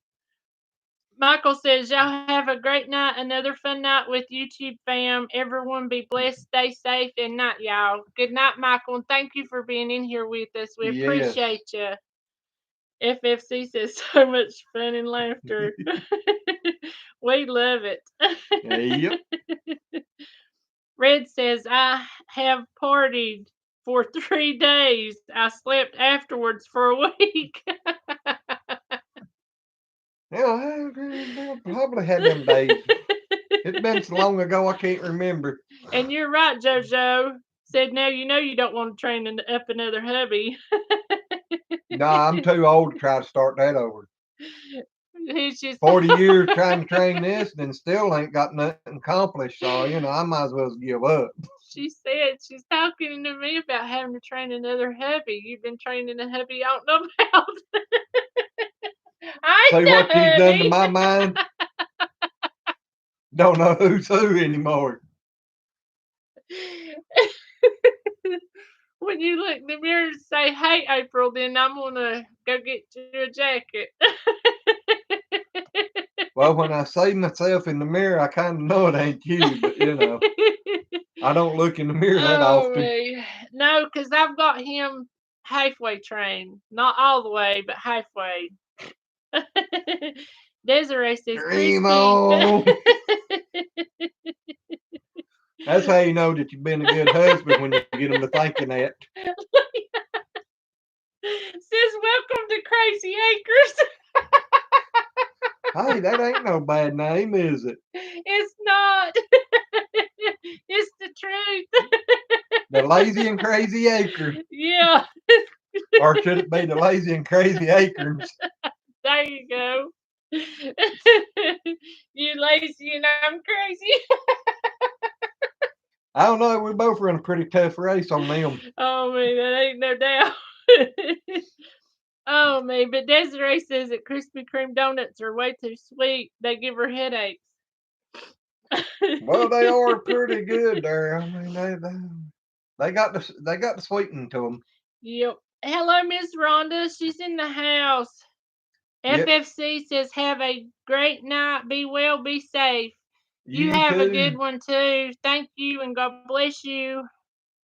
Michael says, y'all have a great night. Another fun night with YouTube fam. Everyone be blessed, stay safe, and night, y'all. Good night, Michael, and thank you for being in here with us. We Yes. appreciate you. FFC says, so much fun and laughter. We love it. Yep. Red says, I have partied for 3 days. I slept afterwards for a week. Yeah, I probably had them days. It's been so long ago I can't remember. And you're right, JoJo. Said, now you know you don't want to train up another hubby. Nah, I'm too old to try to start that over. He's just 40 years trying to train this and still ain't got nothing accomplished. So, I might as well give up. She said she's talking to me about having to train another hubby. You've been training a hubby I don't know about. I See ain't what the you've done to hubby. my mind? Don't know who's who anymore. When you look in the mirror and say, hey, April, then I'm going to go get you a jacket. Well, when I see myself in the mirror, I kind of know it ain't you, but I don't look in the mirror that Oh, often. me. No, because I've got him halfway trained. Not all the way, but halfway. Desiree says, Dream Christy. on. That's how you know that you've been a good husband when you get them to thinking that. Says, welcome to Crazy Acres. Hey, that ain't no bad name, is it? It's not. It's the truth. The Lazy and Crazy Acre. Yeah. Or should it be the Lazy and Crazy Acorns? There you go. You lazy and I'm crazy. I don't know. We both run a pretty tough race on them. Oh man, that ain't no doubt. Oh man, but Desiree says that Krispy Kreme donuts are way too sweet. They give her headaches. Well, they are pretty good there. I mean, they got the sweetening to them. Yep. Hello, Miss Rhonda. She's in the house. Yep. FFC says, have a great night. Be well, be safe. You You have a too. good one too. Thank you and God bless you.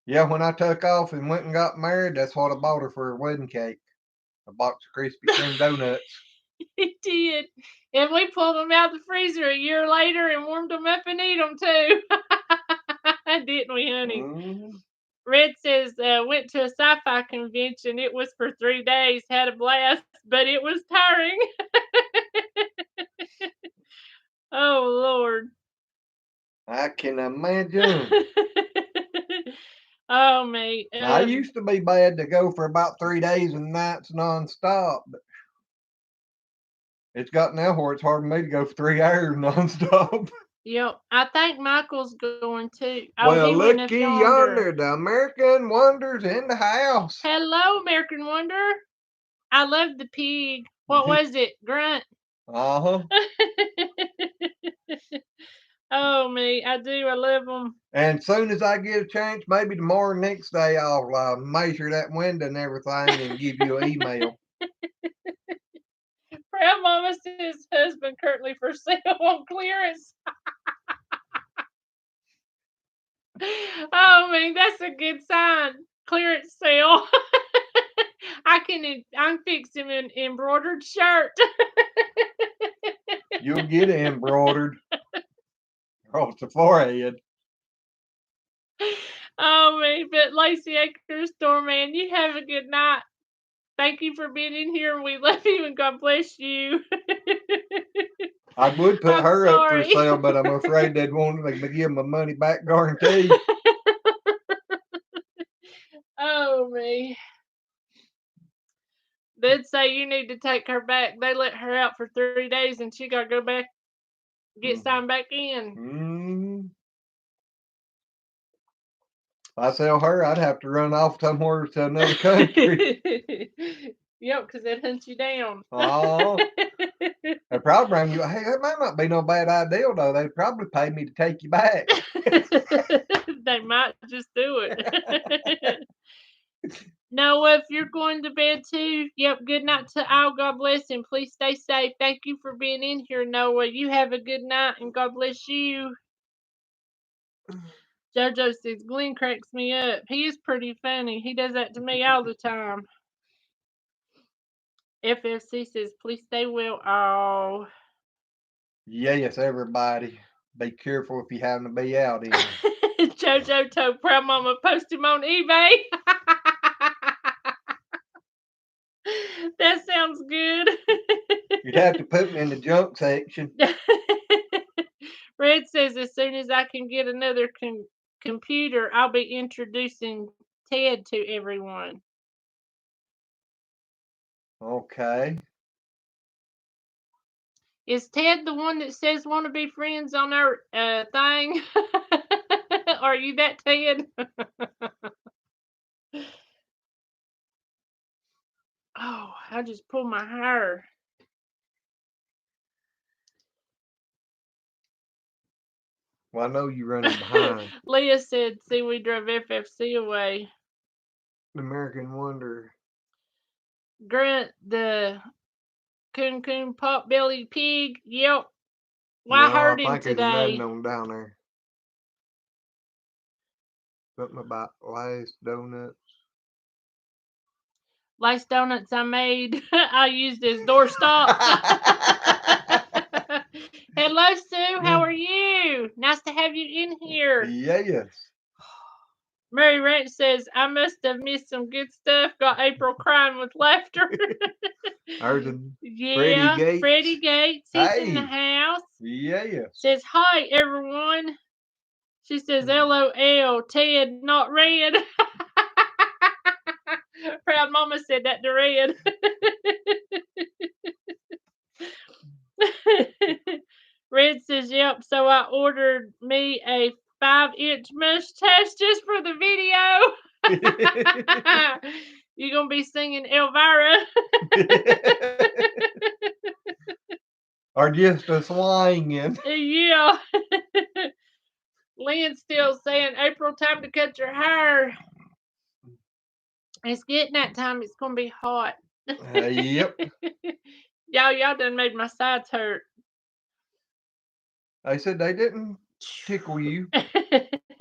Yeah, when I took off and went and got married, that's what I bought her for a wedding cake. A box of Krispy Kreme donuts. He did. And we pulled them out the freezer a year later and warmed them up and eat them too. Didn't we, honey? Mm. Red says, went to a sci-fi convention. It was for 3 days. Had a blast, but it was tiring. Oh, Lord. I can imagine. Oh, mate. Now, I used to be bad to go for about 3 days and nights nonstop, but it's got now where it's hard for me to go for 3 hours nonstop. Yep. I think Michael's going too. Oh, Well, he went up looky yonder. yonder, the American Wonder's in the house. Hello, American Wonder. I love the pig. What was it? Grunt. Uh-huh. Oh, me. I do. I love them. And as soon as I get a chance, maybe tomorrow, next day, I'll measure that window and everything and give you an email. Proud Mama says husband currently for sale on clearance. Oh, man, that's a good sign. Clearance sale. I'm fixing an embroidered shirt. You'll get it embroidered across the forehead. Oh, man, but Lacey Acres Doorman, you have a good night. Thank you for being in here, and we love you, and God bless you. I would put I'm her up for sorry. sale, but I'm afraid they'd want to give them a money back guarantee. Oh, me. They'd say you need to take her back. They let her out for 3 days, and she got to go back, get signed back in. Mm. If I sell her, I'd have to run off somewhere to another country. Yep, because they'd hunt you down. Oh, they'd probably bring you. Hey, that might not be no bad idea, though. They'd probably pay me to take you back. They might just do it. Noah, if you're going to bed too, yep, good night to all. God bless and please stay safe. Thank you for being in here, Noah. You have a good night and God bless you. JoJo says Glenn cracks me up. He is pretty funny. He does that to me all the time. FFC says, please stay well. Oh. Yes, everybody. Be careful if you happen to be out in. JoJo told Proud Mama post him on eBay. That sounds good. You'd have to put me in the junk section. Red says as soon as I can get another computer, I'll be introducing Ted to everyone. Okay. Is Ted the one that says want to be friends on our thing? Are you that Ted? Oh, I just pulled my hair. Well, I know you're running behind. Leah said, see, we drove FFC away. The American Wonder. Grunt, the coon pot belly pig. Yep. Well, I heard him There's another today. one down there. Something about last donuts. Last donuts I made, I used as doorstop. Hello, Sue. How are you? Nice to have you in here. Yes. Mary Ranch says, I must have missed some good stuff. Got April crying with laughter. Yeah, Freddie Gates. He's in the house. Yes. Says, hi, everyone. She says, LOL, Ted, not Red. Proud Mama said that to Red. Red says, yep, so I ordered me a 5-inch mustache just for the video. You're gonna be singing Elvira. Or just a swinging. Yeah. Lynn's still saying, April, time to cut your hair. It's getting that time. It's gonna be hot. Yep. Y'all done made my sides hurt. I said they didn't tickle you.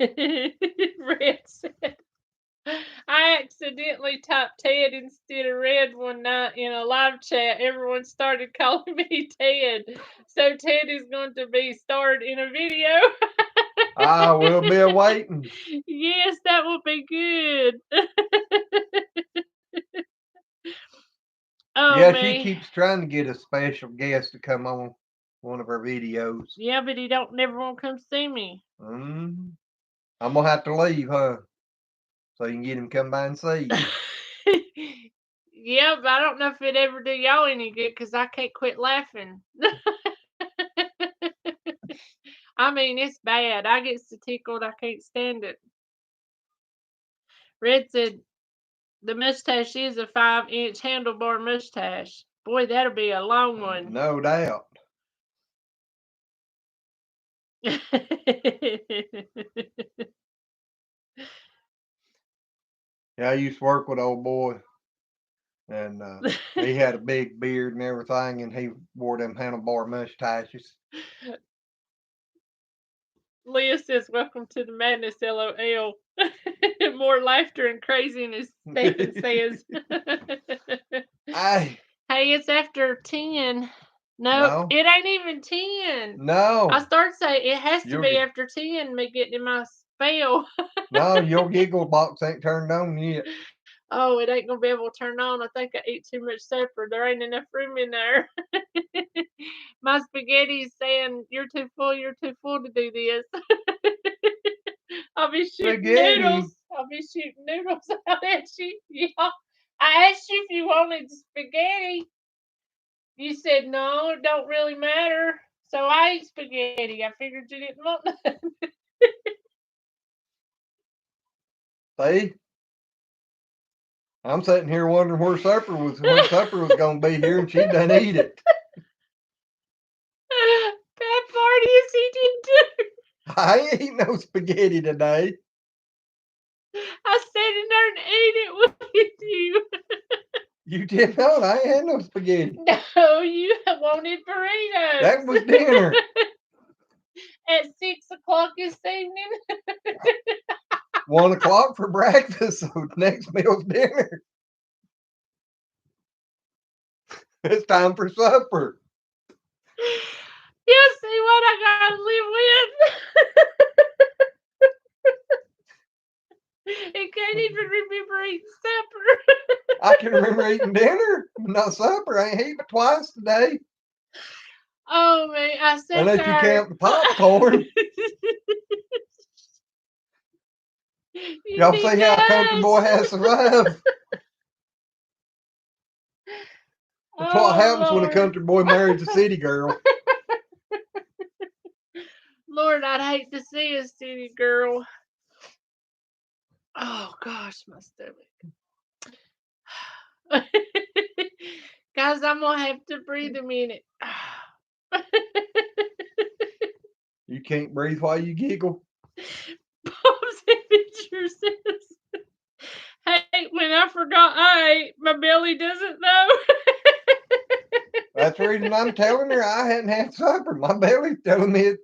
Red said, I accidentally typed Ted instead of Red one night in a live chat. Everyone started calling me Ted. So Ted is going to be starred in a video. I will be waiting. Yes, that will be good. Oh, Yeah, man. she keeps trying to get a special guest to come on one of her videos. Yeah, but he don't never want to come see me. I'm gonna have to leave, huh? So you can get him come by and see you. Yeah, but I don't know if it ever do y'all any good because I can't quit laughing. I mean, it's bad. I get so tickled I can't stand it. Red said the mustache is a 5-inch handlebar mustache. Boy, that'll be a long one. No doubt. Yeah, I used to work with old boy, and he had a big beard and everything, and he wore them handlebar mustaches. Leah says, welcome to the madness, LOL. More laughter and craziness, Stephen says. Hey, it's after 10. No, it ain't even 10. No. I start saying it has to be after 10, me getting in my spell. No, your giggle box ain't turned on yet. Oh, it ain't gonna be able to turn on. I think I ate too much supper. There ain't enough room in there. My spaghetti's saying you're too full to do this. I'll be shooting noodles. I'll be shooting noodles out at you. Yeah. I asked you if you wanted spaghetti. You said no, it don't really matter. So I ate spaghetti. I figured you didn't want none. See? I'm sitting here wondering when supper was gonna be here, and she done eat it. Bad party is he did too. I ain't eating no spaghetti today. I sat in there and ate it with you. You did not. I ain't had no spaghetti. No, you wanted burritos. That was dinner. At 6 o'clock this evening. 1 o'clock for breakfast, so next meal's dinner. It's time for supper. You see what I gotta live with? He can't even remember eating supper. I can remember eating dinner, but not supper. I ain't eaten but twice today. Oh man, I said unless you count the popcorn. Y'all see how Country Boy has survived? That's what happens when a country boy marries a city girl. Lord, I'd hate to see a city girl. Oh gosh, my stomach. Guys, I'm gonna have to breathe a minute. You can't breathe while you giggle. Bob's picture says, hey, when I forgot I ate, my belly doesn't know. That's the reason I'm telling her I hadn't had supper. My belly's telling me it.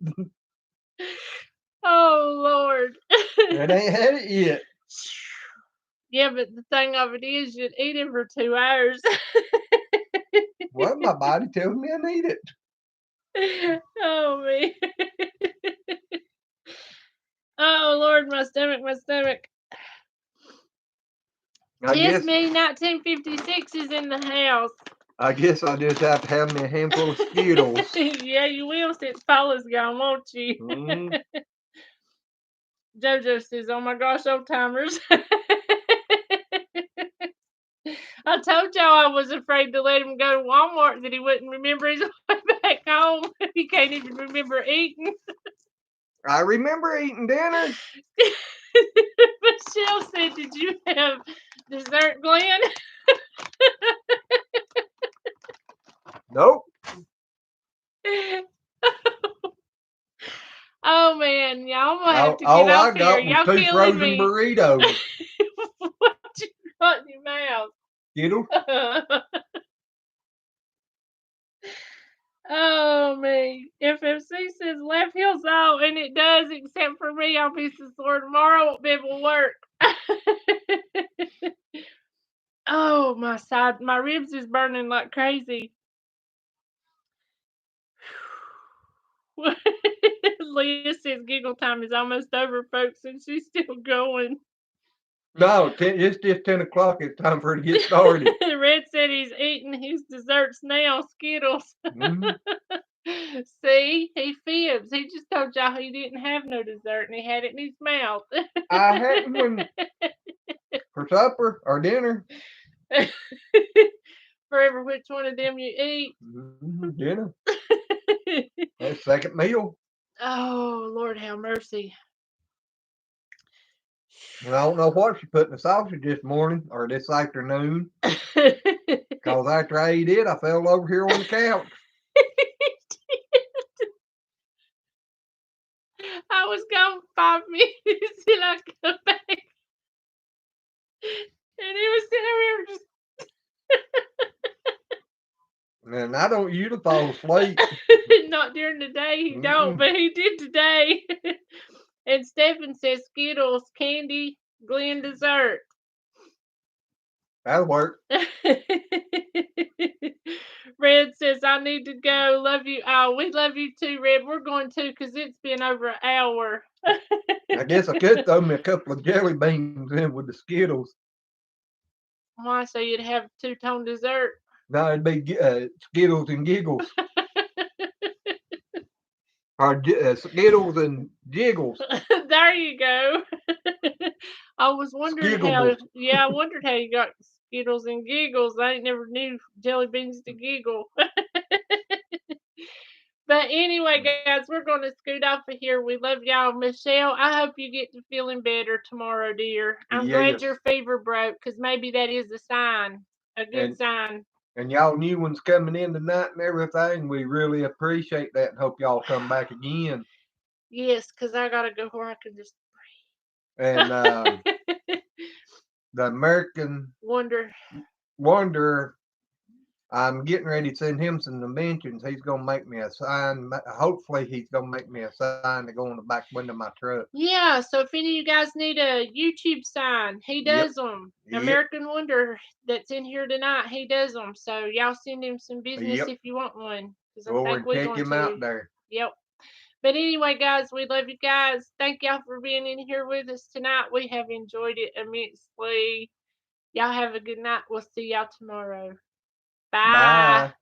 Oh, Lord. It ain't had it yet. Yeah, but the thing of it is, you'd eat it for 2 hours. Well, my body tells me I need it. Oh, man. Oh, Lord, my stomach, my stomach. Kiss Me 1956 is in the house. I guess I just have to have me a handful of Skittles. Yeah, you will since Paula's gone, won't you? Mm. JoJo says, oh my gosh, old timers. I told y'all I was afraid to let him go to Walmart that he wouldn't remember his way back home. He can't even remember eating. I remember eating dinner. Michelle said, "Did you have dessert, Glenn?" Nope. Oh man, y'all, I'm gonna have to get All I off here. got was Y'all 2 killing frozen me. burritos. What you got in your mouth? Skittles. Oh man, FFC says left heel's out, and it does, except for me. I'll be so sore tomorrow. I won't be able to work. Oh, my ribs is burning like crazy. Leah says giggle time is almost over, folks, and she's still going. No, it's just 10 o'clock. It's time for it to get started. Red said he's eating his desserts now, Skittles. Mhm. See, he fibs. He just told y'all he didn't have no dessert and he had it in his mouth. I hadn't when for supper or dinner. Forever, which one of them you eat? Dinner. That's second meal. Oh, Lord have mercy. And I don't know what she put in the sausage this morning or this afternoon. Because after I ate it, I fell over here on the couch. I was gone 5 minutes till I come back. And he was sitting over here just And I don't usually fall asleep. not during the day, he don't, but he did today. And Stephen says Skittles, candy, Glenn dessert. That'll work. Red says I need to go. Love you. Oh, we love you too, Red. We're going to because it's been over an hour. I guess I could throw me a couple of jelly beans in with the Skittles. Why? So you'd have two-tone dessert? No, it'd be Skittles and giggles. Or Skittles and jiggles. There you go. I was wondering how. Skigglebles. Yeah, I wondered how you got Skittles and giggles. I ain't never knew jelly beans to giggle. But anyway, guys, we're going to scoot off of here. We love y'all. Michelle, I hope you get to feeling better tomorrow, dear. I'm glad Yes. your fever broke because maybe that is a sign, a good sign. And y'all new ones coming in tonight and everything. We really appreciate that and hope y'all come back again. Yes, because I got to go where I can just And the American wonder. Wonder, I'm getting ready to send him some dimensions. He's going to make me a sign. Hopefully, he's going to make me a sign to go on the back window of my truck. Yeah, so if any of you guys need a YouTube sign, he Yep. does them. Yep. American Wonder that's in here tonight, he does them. So y'all send him some business Yep. if you want one. Because I Go think and we're check going him to. out there. Yep. But anyway, guys, we love you guys. Thank y'all for being in here with us tonight. We have enjoyed it immensely. Y'all have a good night. We'll see y'all tomorrow. Bye. Bye.